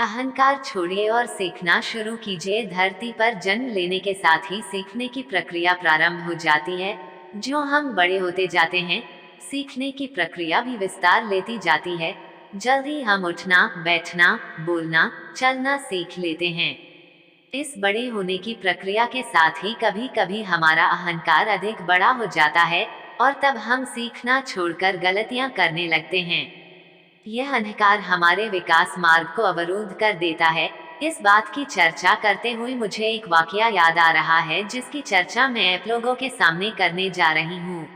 अहंकार छोड़िए और सीखना शुरू कीजिए। धरती पर जन्म लेने के साथ ही सीखने की प्रक्रिया प्रारंभ हो जाती है। जो हम बड़े होते जाते हैं, सीखने की प्रक्रिया भी विस्तार लेती जाती है। जल्द ही हम उठना, बैठना, बोलना, चलना सीख लेते हैं। इस बड़े होने की प्रक्रिया के साथ ही कभी कभी हमारा अहंकार अधिक बड़ा हो जाता है और तब हम सीखना छोड़कर गलतियां करने लगते हैं। यह अहंकार हमारे विकास मार्ग को अवरुद्ध कर देता है। इस बात की चर्चा करते हुए मुझे एक वाकया याद आ रहा है जिसकी चर्चा मैं आप लोगों के सामने करने जा रही हूँ।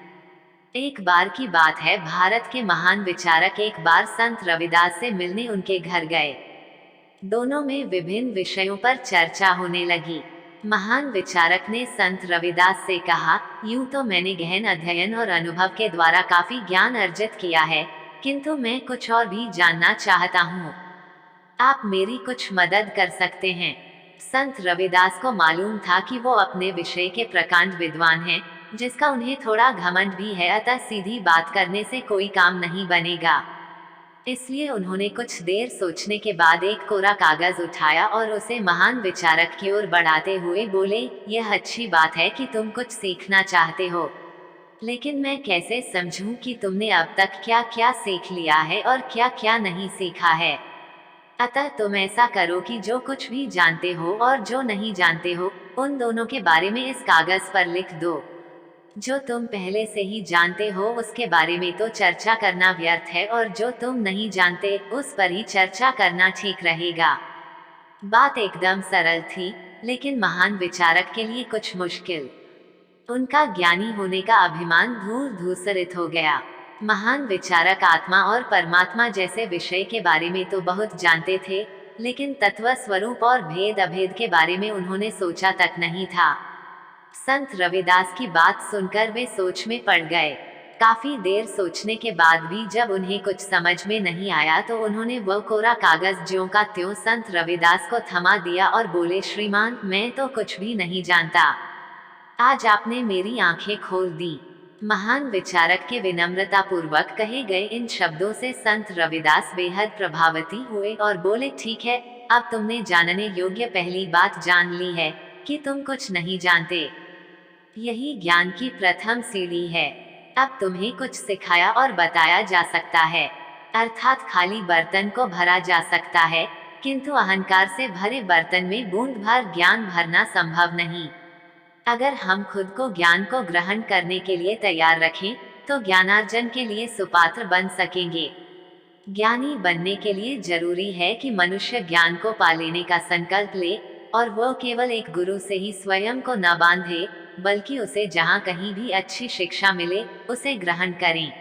एक बार की बात है, भारत के महान विचारक एक बार संत रविदास से मिलने उनके घर गए। दोनों में विभिन्न विषयों पर चर्चा होने लगी। महान विचारक ने संत रविदास से कहा, यूं तो मैंने गहन अध्ययन और अनुभव के द्वारा काफी ज्ञान अर्जित किया है, किंतु मैं कुछ और भी जानना चाहता हूँ। आप मेरी कुछ मदद कर सकते हैं। संत रविदास को मालूम था कि वो अपने विषय के प्रकांड विद्वान हैं, जिसका उन्हें थोड़ा घमंड भी है, अतः सीधी बात करने से कोई काम नहीं बनेगा। इसलिए उन्होंने कुछ देर सोचने के बाद एक कोरा कागज उठाया और उसे महान विचारक की ओर बढ़ाते हुए बोले, यह अच्छी बात है कि तुम कुछ सीखना चाहते हो, लेकिन मैं कैसे समझूं कि तुमने अब तक क्या क्या सीख लिया है और क्या क्या नहीं सीखा है। अतः तुम ऐसा करो कि जो कुछ भी जानते हो और जो नहीं जानते हो, उन दोनों के बारे में इस कागज पर लिख दो। जो तुम पहले से ही जानते हो उसके बारे में तो चर्चा करना व्यर्थ है, और जो तुम नहीं जानते उस पर ही चर्चा करना ठीक रहेगा। बात एकदम सरल थी, लेकिन महान विचारक के लिए कुछ मुश्किल। उनका ज्ञानी होने का अभिमान धूल धूसरित हो गया। महान विचारक आत्मा और परमात्मा जैसे विषय के बारे में तो बहुत जानते थे, लेकिन तत्व स्वरूप और भेद अभेद के बारे में उन्होंने सोचा तक नहीं था। संत रविदास की बात सुनकर वे सोच में पड़ गए। काफी देर सोचने के बाद भी जब उन्हें कुछ समझ में नहीं आया तो उन्होंने वह कोरा कागज ज्यों का त्यों संत रविदास को थमा दिया और बोले, श्रीमान, मैं तो कुछ भी नहीं जानता। आज आपने मेरी आंखें खोल दी। महान विचारक के विनम्रता पूर्वक कहे गए इन शब्दों से संत रविदास बेहद प्रभावित हुए और बोले, ठीक है, अब तुमने जानने योग्य पहली बात जान ली है कि तुम कुछ नहीं जानते। यही ज्ञान की प्रथम सीढ़ी है। अब तुम्हें कुछ सिखाया और बताया जा सकता है, अर्थात खाली बर्तन को भरा जा सकता है, किंतु अहंकार से भरे बर्तन में बूंद भर ज्ञान भरना संभव नहीं। अगर हम खुद को ज्ञान को ग्रहण करने के लिए तैयार रखें, तो ज्ञानार्जन के लिए सुपात्र बन सकेंगे। ज्ञानी बनने के लिए जरूरी है कि मनुष्य ज्ञान को पा लेने का संकल्प ले, और वह केवल एक गुरु से ही स्वयं को न बांधे, बल्कि उसे जहाँ कहीं भी अच्छी शिक्षा मिले उसे ग्रहण करें।